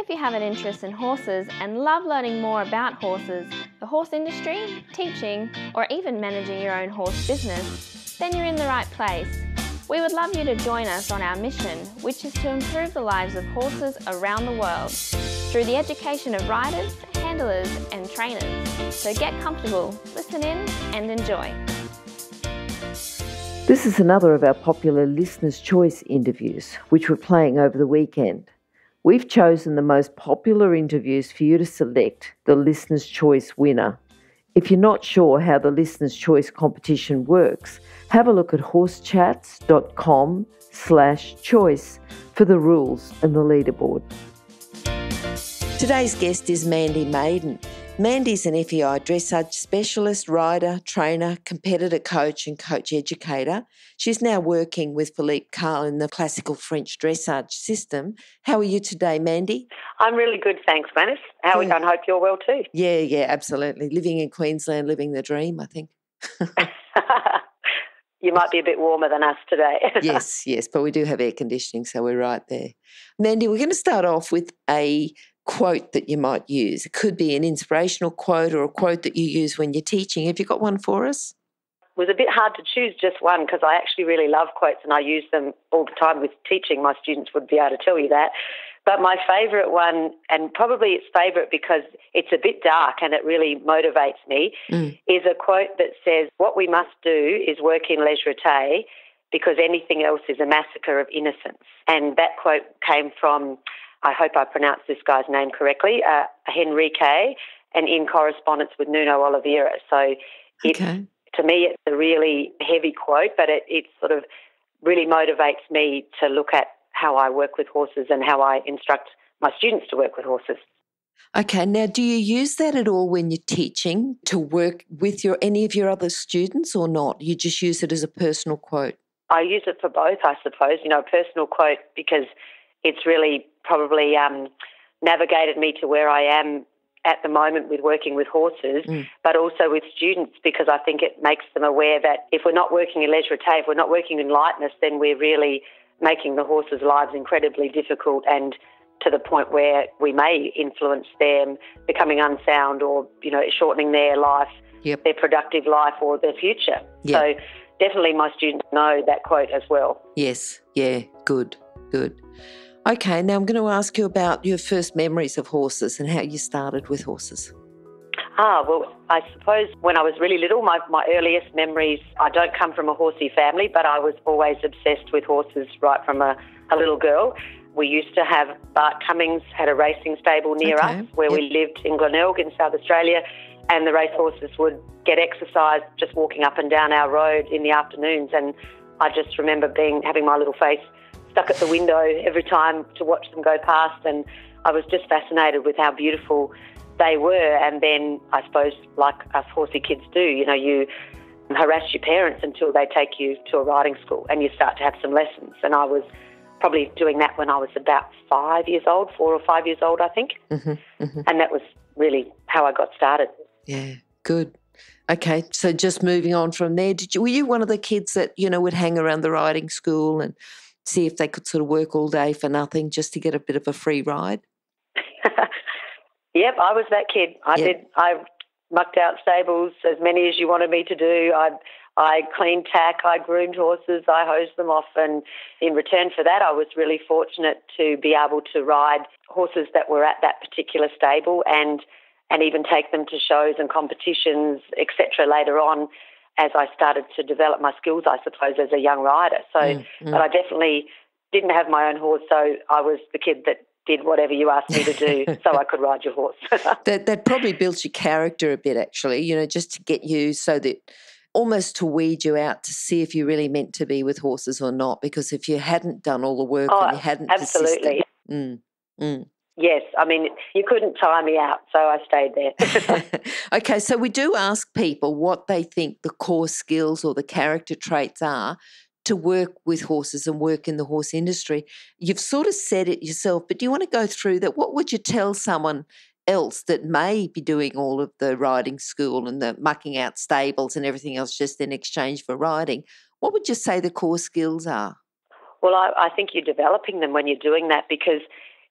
If you have an interest in horses and love learning more about horses, the horse industry, teaching, or even managing your own horse business, then you're in the right place. We would love you to join us on our mission, which is to improve the lives of horses around the world through the education of riders, handlers, and trainers. So get comfortable, listen in, and enjoy. This is another of our popular Listener's Choice interviews, which we're playing over the weekend. We've chosen the most popular interviews for you to select the Listener's Choice winner. If you're not sure how the Listener's Choice competition works, have a look at horsechats.com/choice for the rules and the leaderboard. Today's guest is Mandy Maiden. Mandy's an FEI dressage specialist, rider, trainer, competitor coach and coach educator. She's now working with Philippe Carl in the classical French dressage system. How are you today, Mandy? I'm really good, thanks, Glenys. How are you? I hope you're well too. Yeah, absolutely. Living in Queensland, living the dream, I think. You might be a bit warmer than us today. Yes, but we do have air conditioning, so we're right there. Mandy, we're going to start off with a quote that you might use. It could be an inspirational quote or a quote that you use when you're teaching. Have you got one for us? It was a bit hard to choose just one because I actually really love quotes and I use them all the time with teaching. My students would be able to tell you that. But my favourite one, and probably it's favourite because it's a bit dark and it really motivates me, is a quote that says, "What we must do is work in légèreté because anything else is a massacre of innocence." And that quote came from, I hope I pronounced this guy's name correctly, Henrique, and in correspondence with Nuno Oliveira. So to me, it's a really heavy quote, but it sort of really motivates me to look at how I work with horses and how I instruct my students to work with horses. Okay, now do you use that at all when you're teaching to work with any of your other students or not? You just use it as a personal quote? I use it for both, I suppose. A personal quote because it's really probably navigated me to where I am at the moment with working with horses, but also with students because I think it makes them aware that if we're not working in légèreté, if we're not working in lightness, then we're really making the horses' lives incredibly difficult and to the point where we may influence them becoming unsound or, shortening their life, their productive life or their future. Yep. So definitely my students know that quote as well. Yes, good. Okay, now I'm going to ask you about your first memories of horses and how you started with horses. Well, I suppose when I was really little, my earliest memories, I don't come from a horsey family, but I was always obsessed with horses right from a little girl. We used to have Bart Cummings had a racing stable near us where we lived in Glenelg in South Australia, and the racehorses would get exercise just walking up and down our road in the afternoons, and I just remember having my little face stuck at the window every time to watch them go past, and I was just fascinated with how beautiful they were. And then I suppose like us horsey kids do, you harass your parents until they take you to a riding school and you start to have some lessons. And I was probably doing that when I was about 5 years old, 4 or 5 years old, I think. And that was really how I got started. Yeah, good. Okay, so just moving on from there, were you one of the kids that, would hang around the riding school and see if they could sort of work all day for nothing just to get a bit of a free ride? Yep, I was that kid. I did. I mucked out stables, as many as you wanted me to do. I cleaned tack, I groomed horses, I hosed them off, and in return for that I was really fortunate to be able to ride horses that were at that particular stable and even take them to shows and competitions, etc. later on as I started to develop my skills, I suppose, as a young rider. So, but I definitely didn't have my own horse, so I was the kid that did whatever you asked me to do so I could ride your horse. That probably builds your character a bit, actually, just to get you so that almost to weed you out to see if you really meant to be with horses or not, because if you hadn't done all the work and you hadn't absolutely. persisted. Yes, I mean, you couldn't tire me out, so I stayed there. Okay, so we do ask people what they think the core skills or the character traits are to work with horses and work in the horse industry. You've sort of said it yourself, but do you want to go through that? What would you tell someone else that may be doing all of the riding school and the mucking out stables and everything else just in exchange for riding? What would you say the core skills are? Well, I think you're developing them when you're doing that because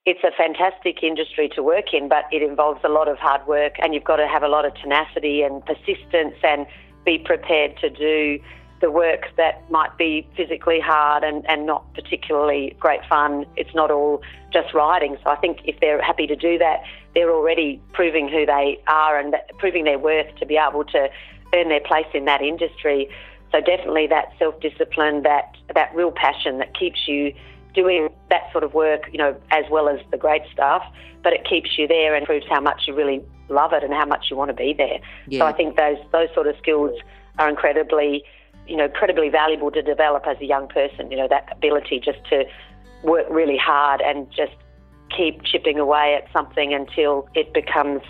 it's a fantastic industry to work in, but it involves a lot of hard work, and you've got to have a lot of tenacity and persistence and be prepared to do the work that might be physically hard and not particularly great fun. It's not all just riding. So I think if they're happy to do that, they're already proving who they are and proving their worth to be able to earn their place in that industry. So definitely that self-discipline, that real passion that keeps you doing that sort of work, as well as the great stuff, but it keeps you there and proves how much you really love it and how much you want to be there. Yeah. So I think those sort of skills are incredibly valuable to develop as a young person, that ability just to work really hard and just keep chipping away at something until it becomes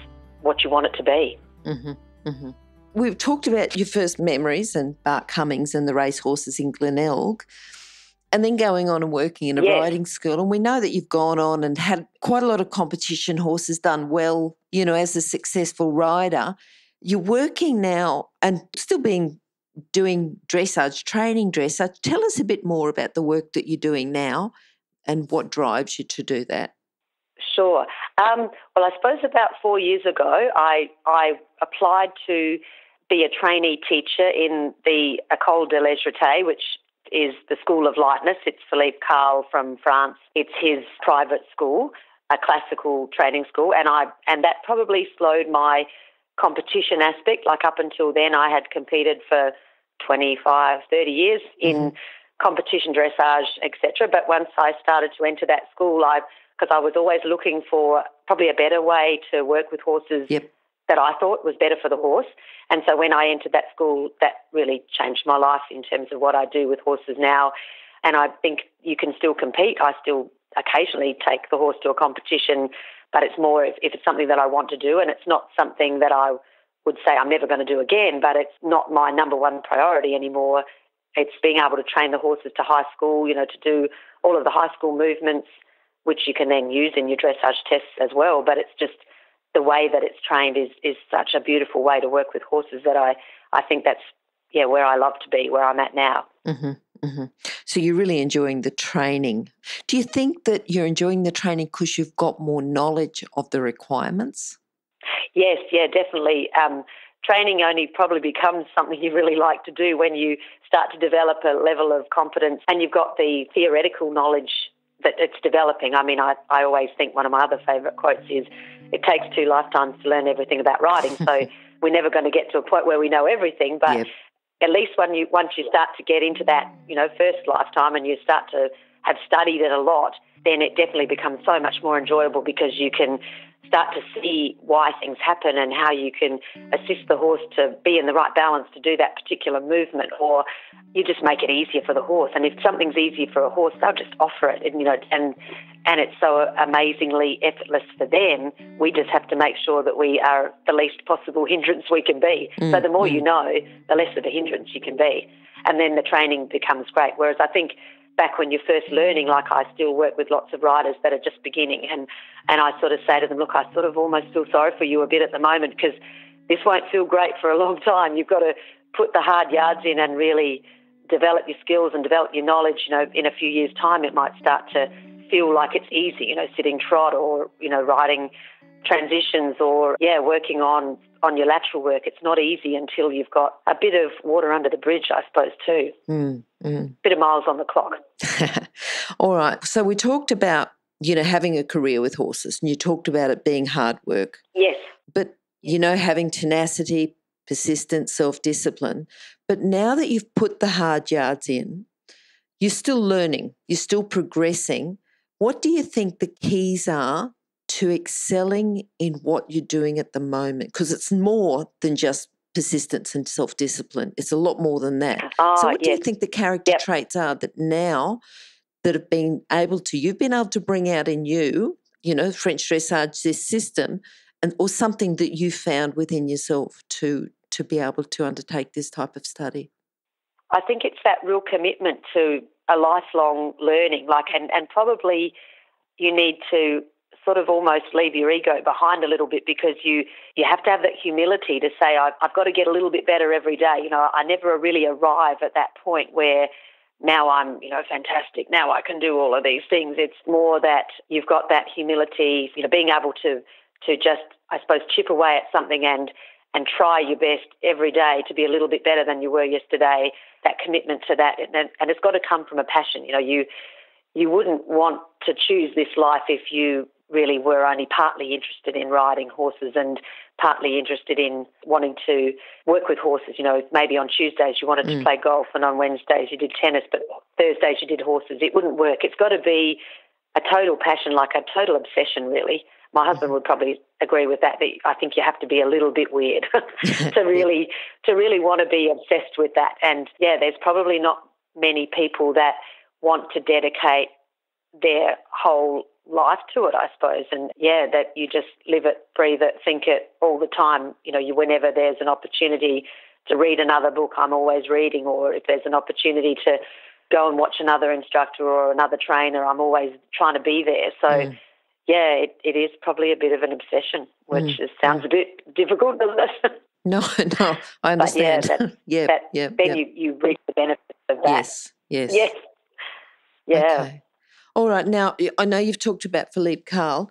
what you want it to be. Mm-hmm, mm-hmm. We've talked about your first memories and Bart Cummings and the racehorses in Glenelg, and then going on and working in a riding school. And we know that you've gone on and had quite a lot of competition horses, done well, as a successful rider. You're working now and still doing dressage, training dressage. Tell us a bit more about the work that you're doing now and what drives you to do that. Sure. Well, I suppose about 4 years ago, I applied to be a trainee teacher in the École de Légèreté, which is the School of Lightness. It's Philippe Carl from France. It's his private school, a classical training school, and that probably slowed my competition aspect. Like up until then, I had competed for 25, 30 years in competition dressage, etc. But once I started to enter that school, because I was always looking for probably a better way to work with horses that I thought was better for the horse. And so when I entered that school, that really changed my life in terms of what I do with horses now. And I think you can still compete. I still occasionally take the horse to a competition, but it's more if it's something that I want to do, and it's not something that I would say I'm never going to do again, but it's not my number one priority anymore. It's being able to train the horses to high school, to do all of the high school movements, which you can then use in your dressage tests as well. But it's just the way that it's trained is such a beautiful way to work with horses that I think that's, where I love to be, where I'm at now. Mm-hmm, mm-hmm. So you're really enjoying the training. Do you think that you're enjoying the training because you've got more knowledge of the requirements? Yes, definitely. Training only probably becomes something you really like to do when you start to develop a level of competence and you've got the theoretical knowledge that it's developing. I mean, I always think one of my other favourite quotes is, it takes 2 lifetimes to learn everything about riding, so we're never going to get to a point where we know everything, but at least once you start to get into that, first lifetime and you start to have studied it a lot, then it definitely becomes so much more enjoyable because you can start to see why things happen and how you can assist the horse to be in the right balance to do that particular movement, or you just make it easier for the horse. And if something's easy for a horse, they'll just offer it, and it's so amazingly effortless for them. We just have to make sure that we are the least possible hindrance we can be. So the more you know, the less of a hindrance you can be. And then the training becomes great. Whereas I think back when you're first learning, like I still work with lots of riders that are just beginning, and I sort of say to them, look, I sort of almost feel sorry for you a bit at the moment because this won't feel great for a long time. You've got to put the hard yards in and really develop your skills and develop your knowledge. In a few years' time, it might start to feel like it's easy, sitting trot or, riding transitions or, working on your lateral work. It's not easy until you've got a bit of water under the bridge, I suppose, too. Bit of miles on the clock. All right. So we talked about, having a career with horses, and you talked about it being hard work. Yes. But, having tenacity, persistence, self-discipline. But now that you've put the hard yards in, you're still learning, you're still progressing. What do you think the keys are to excelling in what you're doing at the moment? Because it's more than just persistence and self-discipline. It's a lot more than that. So what do you think the character traits are that now that have been you've been able to bring out in you, French dressage, this system, or something that you found within yourself to be able to undertake this type of study? I think it's that real commitment to a lifelong learning, and probably you need to sort of almost leave your ego behind a little bit because you have to have that humility to say, I've got to get a little bit better every day. I never really arrive at that point where now I'm, fantastic. Now I can do all of these things. It's more that you've got that humility, being able to just, I suppose, chip away at something and try your best every day to be a little bit better than you were yesterday, that commitment to that. And it's got to come from a passion. You wouldn't want to choose this life if you really were only partly interested in riding horses and partly interested in wanting to work with horses. Maybe on Tuesdays you wanted to play golf and on Wednesdays you did tennis, but Thursdays you did horses. It wouldn't work. It's got to be a total passion, like a total obsession, really. My husband would probably agree with that I think you have to be a little bit weird to really want to be obsessed with that. And, there's probably not many people that want to dedicate their whole life to it, I suppose. And, that you just live it, breathe it, think it all the time. Whenever there's an opportunity to read another book, I'm always reading, or if there's an opportunity to go and watch another instructor or another trainer, I'm always trying to be there. So, it is probably a bit of an obsession, which sounds a bit difficult, doesn't it? No, I understand. But then you reap the benefits of that. Yes. Yeah. Okay. All right. Now, I know you've talked about Philippe Carl.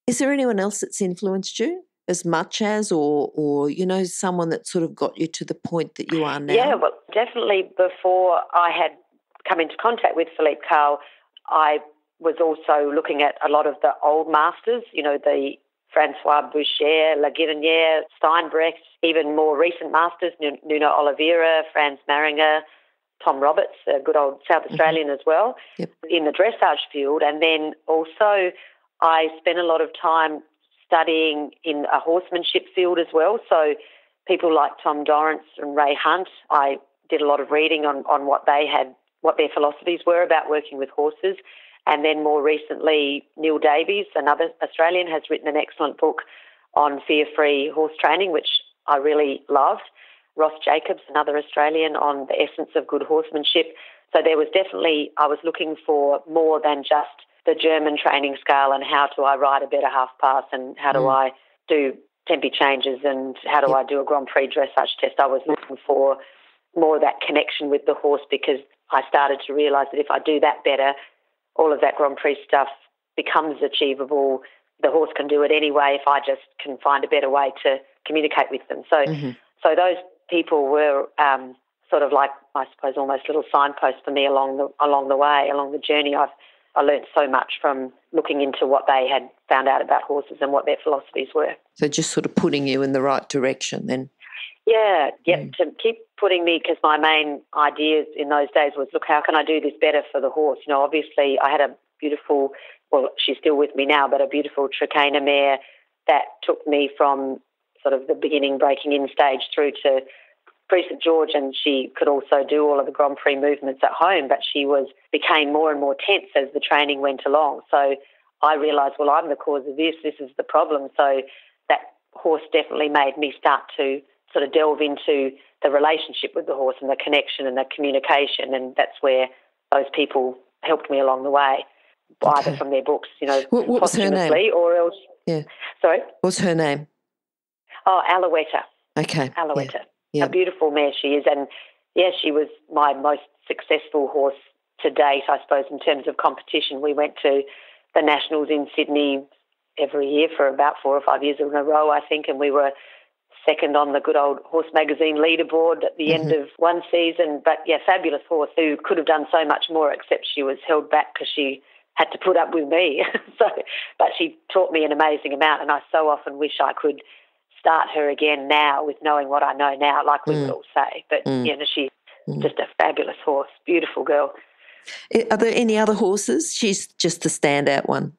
Is there anyone else that's influenced you as much as, or someone that sort of got you to the point that you are now? Yeah, well, definitely before I had come into contact with Philippe Carl, I was also looking at a lot of the old masters, the Francois Boucher, La Guidinière, Steinbrecht, even more recent masters, Nuno Oliveira, Franz Maringer, Tom Roberts, a good old South Australian as well, in the dressage field. And then also I spent a lot of time studying in a horsemanship field as well. So people like Tom Dorrance and Ray Hunt, I did a lot of reading on what their philosophies were about working with horses. And then more recently, Neil Davies, another Australian, has written an excellent book on fear-free horse training, which I really loved. Ross Jacobs, another Australian, on the essence of good horsemanship. So there was definitely, I was looking for more than just the German training scale and how do I ride a better half pass and how do I do tempi changes and how do I do a Grand Prix dressage test. I was looking for more of that connection with the horse because I started to realise that if I do that better, all of that Grand Prix stuff becomes achievable. The horse can do it anyway if I just can find a better way to communicate with them. So so those people were sort of like, I suppose, almost little signposts for me along the way, along the journey. I learned so much from looking into what they had found out about horses and what their philosophies were. So just sort of putting you in the right direction then. Yeah, to keep putting me, because my main ideas in those days was, look, how can I do this better for the horse? Obviously I had a beautiful, well, she's still with me now, but a beautiful Trakehner mare that took me from sort of the beginning breaking in stage through to Prix St George, and she could also do all of the Grand Prix movements at home, but she became more and more tense as the training went along. So I realised, well, I'm the cause of this is the problem. So that horse definitely made me start to sort of delve into the relationship with the horse and the connection and the communication, and that's where those people helped me along the way, either from their books, what was her name? Or else. Yeah. Sorry? What's her name? Oh, Alouetta. Okay. Alouetta. Yeah. A beautiful mare she is, and she was my most successful horse to date, I suppose, in terms of competition. We went to the Nationals in Sydney every year for about 4 or 5 years in a row, I think, and we were second on the good old Horse Magazine leaderboard at the end of one season. But, fabulous horse who could have done so much more, except she was held back because she had to put up with me. But she taught me an amazing amount, and I so often wish I could start her again now with knowing what I know now, like we would all say. But, she's just a fabulous horse, beautiful girl. Are there any other horses? She's just the standout one.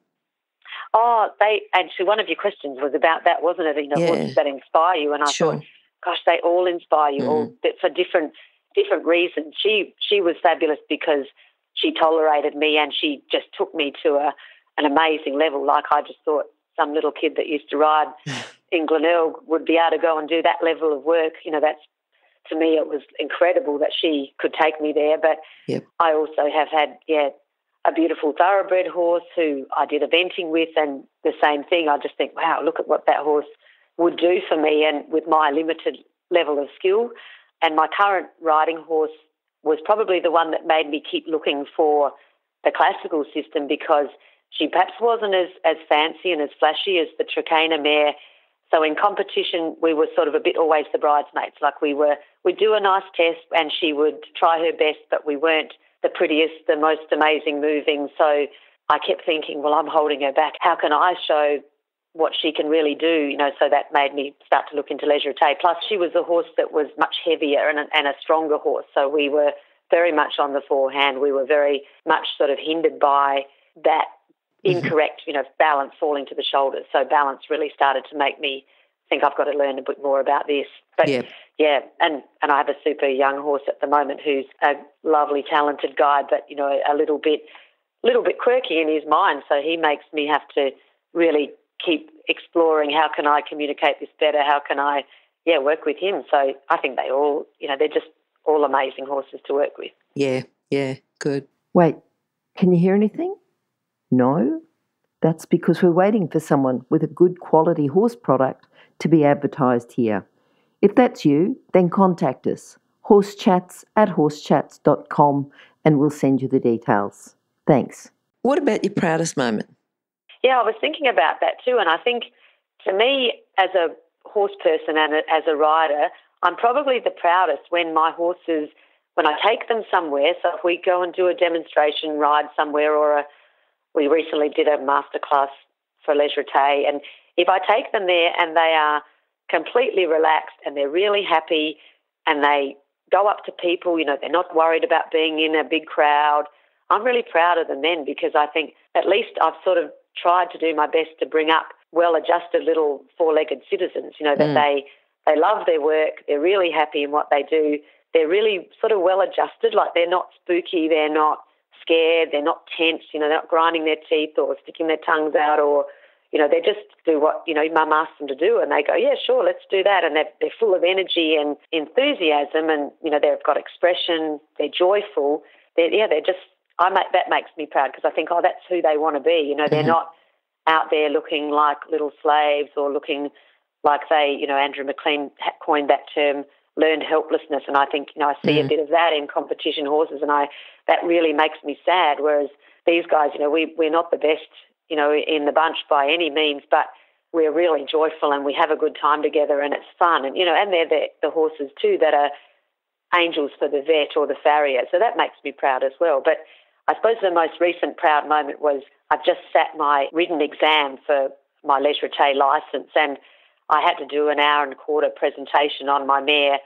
Oh, actually, one of your questions was about that, wasn't it? Horses that inspire you. And I thought, gosh, they all inspire you, all for different reasons. She was fabulous because she tolerated me and she just took me to an amazing level. Like I just thought some little kid that used to ride in Glenelg would be able to go and do that level of work. That's, to me, it was incredible that she could take me there. But I also have had, a beautiful thoroughbred horse who I did eventing with, and the same thing. I just think, wow, look at what that horse would do for me, and with my limited level of skill. And my current riding horse, was probably the one that made me keep looking for the classical system, because she perhaps wasn't as fancy and as flashy as the Trakehner mare. So in competition, we were sort of a bit always the bridesmaids. Like we'd do a nice test and she would try her best, but we weren't the prettiest, the most amazing moving. So I kept thinking, well, I'm holding her back. How can I show what she can really do? So that made me start to look into Leisure Plus, she was a horse that was much heavier and a stronger horse. So we were very much on the forehand. We were very much sort of hindered by that incorrect, balance falling to the shoulders. So balance really started to make me think I've got to learn a bit more about this. But yeah, and I have a super young horse at the moment who's a lovely, talented guy, but a little bit quirky in his mind. So he makes me have to really keep exploring how can I communicate this better? How can I work with him? So I think they all, they're just all amazing horses to work with. Yeah, good. Wait, can you hear anything? No? That's because we're waiting for someone with a good quality horse product to be advertised here. If that's you, then contact us, horsechats@horsechats.com, and we'll send you the details. Thanks. What about your proudest moment? Yeah, I was thinking about that too, and I think to me as a horse person and as a rider, I'm probably the proudest when my horses, when I take them somewhere. So if we go and do a demonstration ride somewhere, or we recently did a masterclass for Leisure, and if I take them there and they are completely relaxed and they're really happy and they go up to people, they're not worried about being in a big crowd, I'm really proud of them then, because I think at least I've sort of tried to do my best to bring up well-adjusted little four-legged citizens, that they love their work, they're really happy in what they do, they're really sort of well-adjusted, like they're not spooky, they're not scared, they're not tense, they're not grinding their teeth or sticking their tongues out, or, they just do what, Mum asks them to do, and they go, yeah, sure, let's do that. And they're full of energy and enthusiasm, and, they've got expression, they're joyful. That makes me proud, because I think, that's who they want to be. They're not out there looking like little slaves or looking like Andrew McLean coined that term, learned helplessness. And I think, I see a bit of that in competition horses, and that really makes me sad. Whereas these guys, we're not the best, in the bunch by any means, but we're really joyful and we have a good time together and it's fun. And, and they're the horses too that are angels for the vet or the farrier. So that makes me proud as well. But I suppose the most recent proud moment was I've just sat my written exam for my Leisure licence, and I had to do an hour and a quarter presentation on my mare,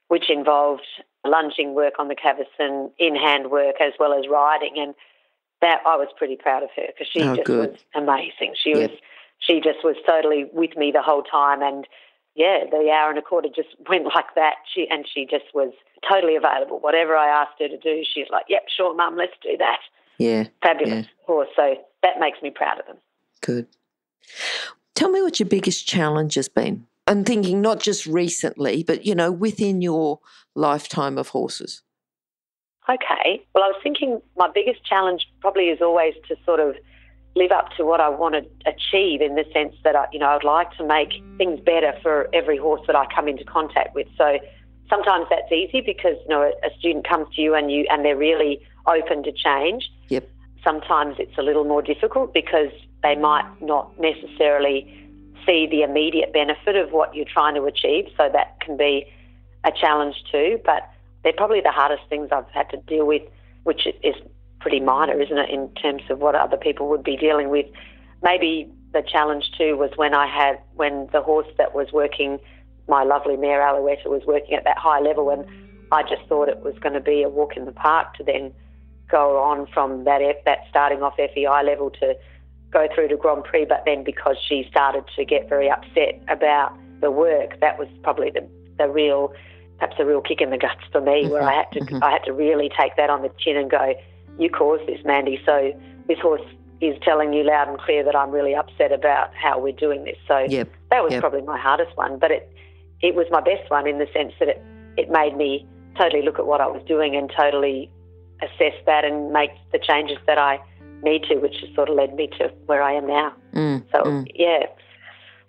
which involved lunging work on the cavesson, in-hand work, as well as riding. And that I was pretty proud of her, because she was amazing. She just was totally with me the whole time. And, the hour and a quarter just went like that. She just was totally available. Whatever I asked her to do, she's like, yep, sure, Mum, let's do that. Yeah. Fabulous horse. So that makes me proud of them. Good. Tell me what your biggest challenge has been. I'm thinking not just recently, but, within your lifetime of horses. Okay. Well, I was thinking my biggest challenge probably is always to sort of live up to what I want to achieve, in the sense that, I'd like to make things better for every horse that I come into contact with. So sometimes that's easy because, a student comes to you and they're really open to change. Yep. Sometimes it's a little more difficult because they might not necessarily see the immediate benefit of what you're trying to achieve. So that can be a challenge too. But they're probably the hardest things I've had to deal with, which is pretty minor, isn't it, in terms of what other people would be dealing with. Maybe the challenge too was when the horse that was working, my lovely mare Alouetta, was working at that high level, and I just thought it was going to be a walk in the park to then go on from that starting off FEI level to go through to Grand Prix. But then because she started to get very upset about the work, that was probably perhaps a real kick in the guts for me, where I had to really take that on the chin and go, you caused this, Mandy. So this horse is telling you loud and clear that I'm really upset about how we're doing this. So that was probably my hardest one, but it was my best one, in the sense that it made me totally look at what I was doing and totally assess that and make the changes that I need to, which has sort of led me to where I am now.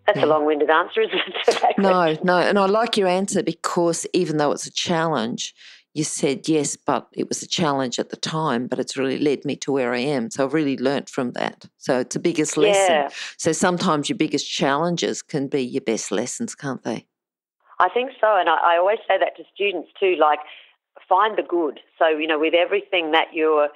That's a long-winded answer, isn't it? No, and I like your answer, because even though it's a challenge, you said, yes, but it was a challenge at the time, but it's really led me to where I am. So I've really learnt from that. So it's the biggest lesson. So sometimes your biggest challenges can be your best lessons, can't they? I think so. And I always say that to students too, like, find the good. So, with everything that you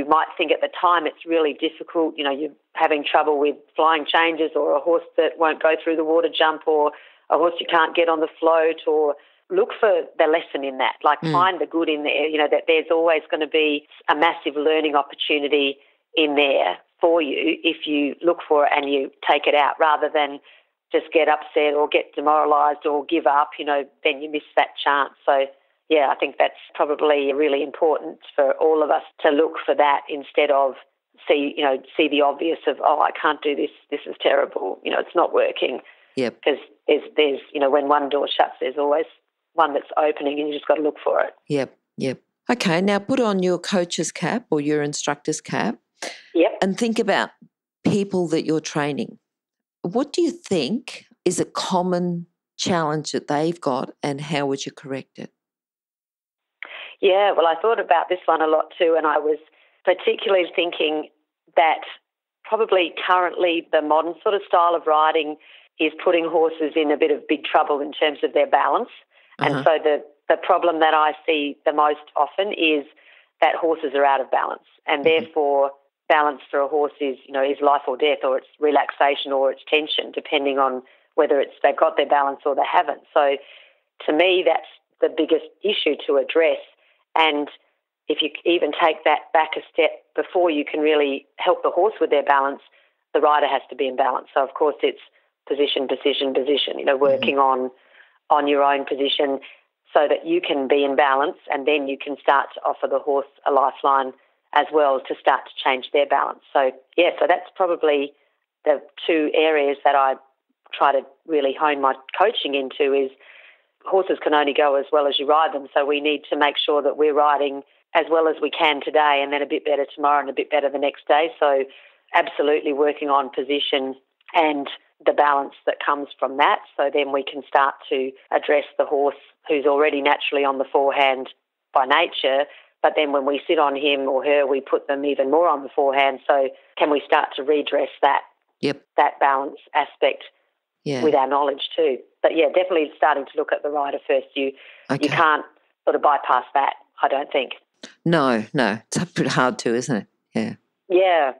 might think at the time it's really difficult, you're having trouble with flying changes, or a horse that won't go through the water jump, or a horse you can't get on the float, or look for the lesson in that. Like, find the good in there, that there's always going to be a massive learning opportunity in there for you if you look for it and you take it out, rather than just get upset or get demoralised or give up, then you miss that chance. So, yeah, I think that's probably really important for all of us to look for that, instead of see the obvious of, oh, I can't do this, this is terrible, it's not working. Yep. Because there's when one door shuts, there's always one that's opening, and you just got to look for it. Yep. Okay, now put on your coach's cap or your instructor's cap. Yep. And think about people that you're training. What do you think is a common challenge that they've got, and how would you correct it? Yeah, well, I thought about this one a lot too, and I was particularly thinking that probably currently the modern sort of style of riding is putting horses in a bit of big trouble in terms of their balance. And so the problem that I see the most often is that horses are out of balance, and therefore balance for a horse is life or death, or it's relaxation or it's tension, depending on whether they've got their balance or they haven't. So to me, that's the biggest issue to address. And if you even take that back a step before you can really help the horse with their balance, the rider has to be in balance. So, of course, it's position, working on your own position so that you can be in balance, and then you can start to offer the horse a lifeline as well to start to change their balance. So, so that's probably the two areas that I try to really hone my coaching into. Is horses can only go as well as you ride them, so we need to make sure that we're riding as well as we can today, and then a bit better tomorrow and a bit better the next day. So absolutely working on position and the balance that comes from that, so then we can start to address the horse who's already naturally on the forehand by nature, but then when we sit on him or her, we put them even more on the forehand. So can we start to redress that that balance aspect with our knowledge too? But definitely starting to look at the rider first. You can't sort of bypass that, I don't think. No, it's a bit hard to, isn't it? Yeah.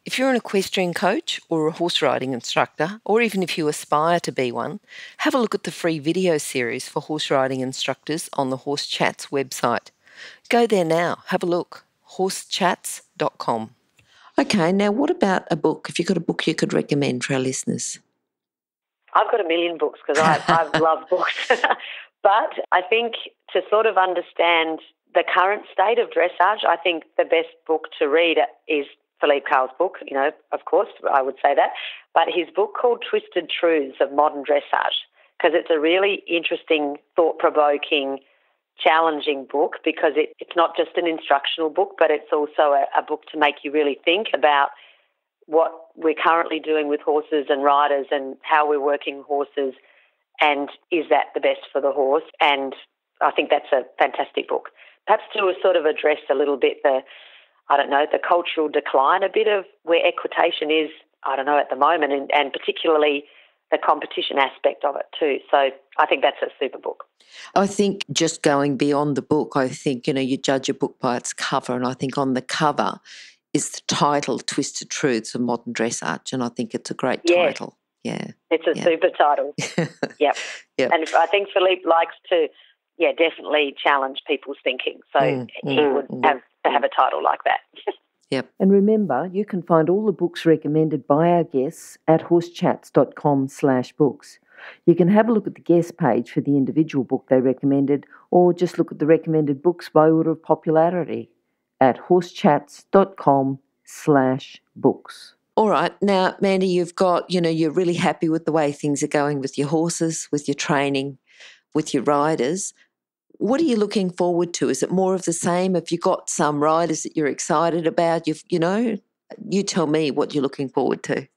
If you're an equestrian coach or a horse riding instructor, or even if you aspire to be one, have a look at the free video series for horse riding instructors on the Horse Chats website. Go there now, have a look, horsechats.com. Okay, now what about a book? If you've got a book you could recommend for our listeners? I've got a million books because I love books. But I think to sort of understand the current state of dressage, I think the best book to read is Philippe Carl's book, of course, I would say that, but his book called Twisted Truths of Modern Dressage, because it's a really interesting, thought-provoking, challenging book, because it's not just an instructional book, but it's also a book to make you really think about what we're currently doing with horses and riders and how we're working horses, and is that the best for the horse? And I think that's a fantastic book. Perhaps to sort of address a little bit the cultural decline a bit of where equitation is, at the moment, and particularly the competition aspect of it too. So I think that's a super book. I think just going beyond the book, I think, you judge a book by its cover, and I think on the cover is the title, Twisted Truths of Modern Dressage, and I think it's a great title. Yeah. It's a super title. Yep. And I think Philippe likes to, definitely challenge people's thinking. So he would have to have a title like that. Yep. And remember, you can find all the books recommended by our guests at horsechats.com/books. You can have a look at the guest page for the individual book they recommended, or just look at the recommended books by order of popularity at horsechats.com/books. All right. Now, Mandy, you've got, you're really happy with the way things are going with your horses, with your training, with your riders. What are you looking forward to? Is it more of the same? Have you got some riders that you're excited about? You tell me what you're looking forward to.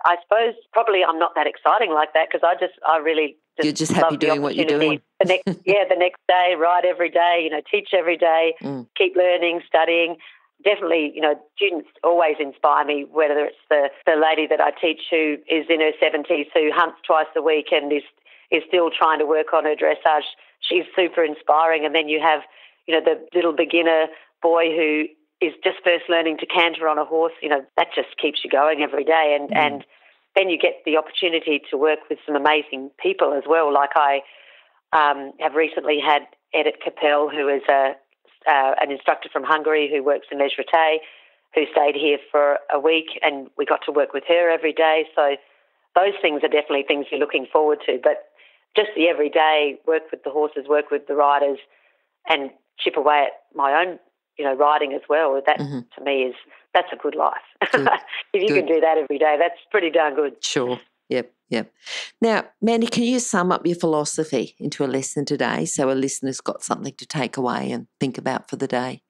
I suppose probably I'm not that exciting like that, because I really You're just happy love the doing what you're doing. The next day, ride every day, teach every day, keep learning, studying. Definitely, students always inspire me, whether it's the lady that I teach who is in her 70s who hunts twice a week and is still trying to work on her dressage. She's super inspiring. And then you have, the little beginner boy who is just first learning to canter on a horse. That just keeps you going every day. And then you get the opportunity to work with some amazing people as well. Like I have recently had Edith Capel, who is an instructor from Hungary who works in Les Retais, who stayed here for a week, and we got to work with her every day. So those things are definitely things you're looking forward to. But just the everyday, work with the horses, work with the riders, and chip away at my own, riding as well. That to me that's a good life. Good. If you can do that every day, that's pretty darn good. Sure. Yep. Now, Mandy, can you sum up your philosophy into a lesson today so a listener's got something to take away and think about for the day?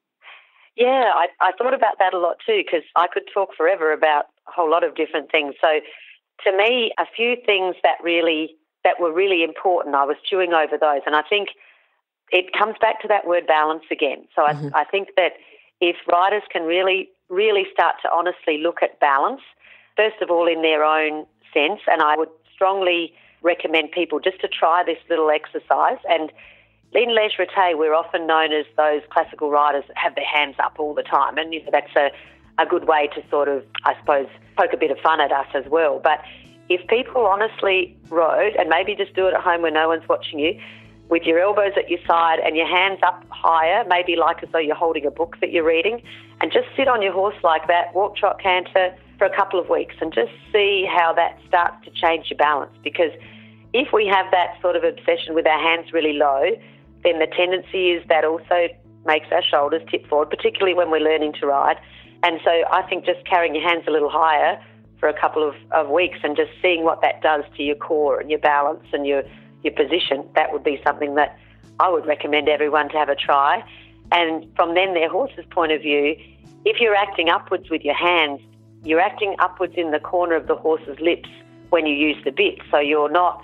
Yeah, I thought about that a lot too, because I could talk forever about a whole lot of different things. So to me, a few things that were really important, I was chewing over those, and I think it comes back to that word balance again. So I think that if riders can really, really start to honestly look at balance, first of all in their own sense, and I would strongly recommend people just to try this little exercise. And in Les Retais, we're often known as those classical riders that have their hands up all the time, and that's a good way to sort of, I suppose, poke a bit of fun at us as well. But if people honestly rode, and maybe just do it at home when no one's watching you, with your elbows at your side and your hands up higher, maybe like as though you're holding a book that you're reading, and just sit on your horse like that, walk, trot, canter for a couple of weeks, and just see how that starts to change your balance. Because if we have that sort of obsession with our hands really low, then the tendency is that also makes our shoulders tip forward, particularly when we're learning to ride. And so I think just carrying your hands a little higher for a couple of weeks and just seeing what that does to your core and your balance and your position, that would be something that I would recommend everyone to have a try. And from then their horse's point of view, if you're acting upwards with your hands, you're acting upwards in the corner of the horse's lips when you use the bit. So you're not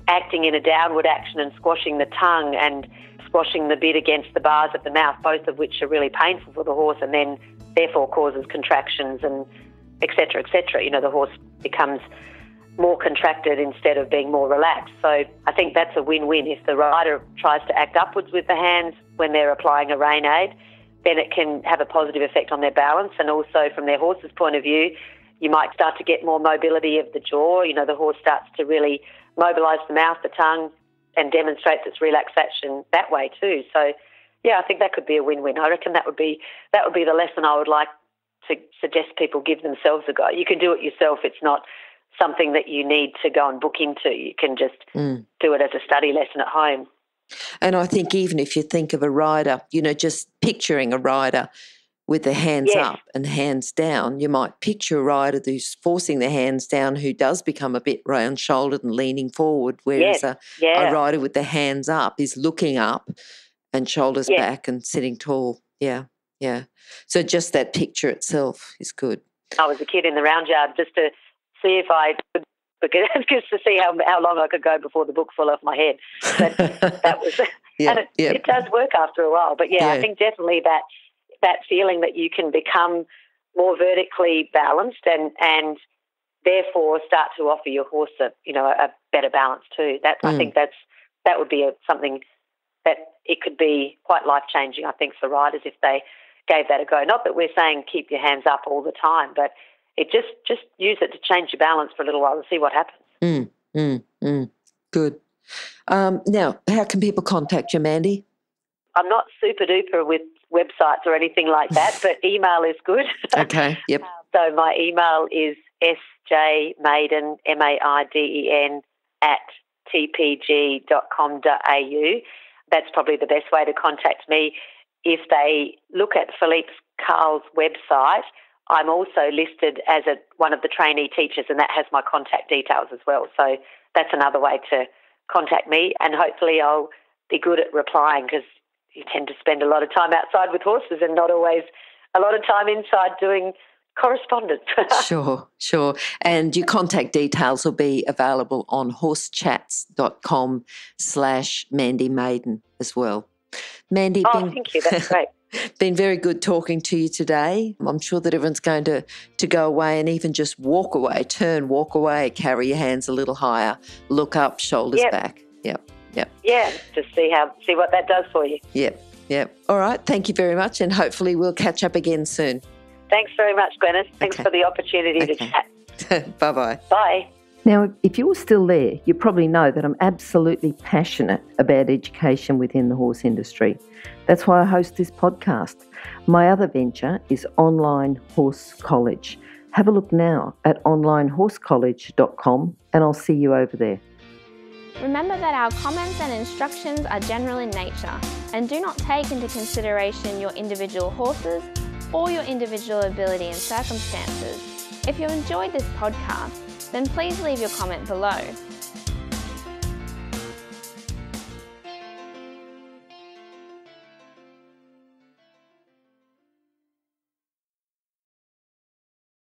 acting in a downward action and squashing the tongue and squashing the bit against the bars of the mouth, both of which are really painful for the horse and then therefore causes contractions and et cetera, et cetera. The horse becomes more contracted instead of being more relaxed. So I think that's a win-win. If the rider tries to act upwards with the hands when they're applying a rein aid, then it can have a positive effect on their balance. And also from their horse's point of view, you might start to get more mobility of the jaw. The horse starts to really mobilise the mouth, the tongue, and demonstrates its relaxation that way too. So yeah, I think that could be a win-win. I reckon that would be the lesson I would like to suggest people give themselves a go. You can do it yourself. It's not something that you need to go and book into. You can just do it as a study lesson at home. And I think even if you think of a rider, just picturing a rider with their hands up and hands down, you might picture a rider who's forcing their hands down who does become a bit round-shouldered and leaning forward, whereas a rider with their hands up is looking up and shoulders back and sitting tall. Yeah. So just that picture itself is good. I was a kid in the round yard just to see if I could, just to see how long I could go before the book fell off my head. But that was, and it does work after a while. But I think definitely that feeling that you can become more vertically balanced and therefore start to offer your horse a better balance too. I think that would be something that it could be quite life-changing, I think, for riders if they gave that a go. Not that we're saying keep your hands up all the time, but it just use it to change your balance for a little while and see what happens. Good. Now, how can people contact you, Mandy? I'm not super duper with websites or anything like that, but email is good. Okay, yep. So my email is sjmaiden, MAIDEN, @tpg.com.au. That's probably the best way to contact me. If they look at Philippe Carl's website, I'm also listed as one of the trainee teachers, and that has my contact details as well. So that's another way to contact me, and hopefully I'll be good at replying because you tend to spend a lot of time outside with horses and not always a lot of time inside doing correspondence. Sure. And your contact details will be available on horsechats.com/Mandy Maiden as well. Mandy, Thank you. That's great. Been very good talking to you today. I'm sure that everyone's going to go away and even just walk away, walk away, carry your hands a little higher, look up, shoulders back. Yep. Yeah, just see what that does for you. Yep. All right. Thank you very much, and hopefully we'll catch up again soon. Thanks very much, Glenys. Thanks for the opportunity to chat. Bye-bye. Bye. Now, if you're still there, you probably know that I'm absolutely passionate about education within the horse industry. That's why I host this podcast. My other venture is Online Horse College. Have a look now at onlinehorsecollege.com and I'll see you over there. Remember that our comments and instructions are general in nature and do not take into consideration your individual horses or your individual ability and circumstances. If you enjoyed this podcast, then please leave your comment below.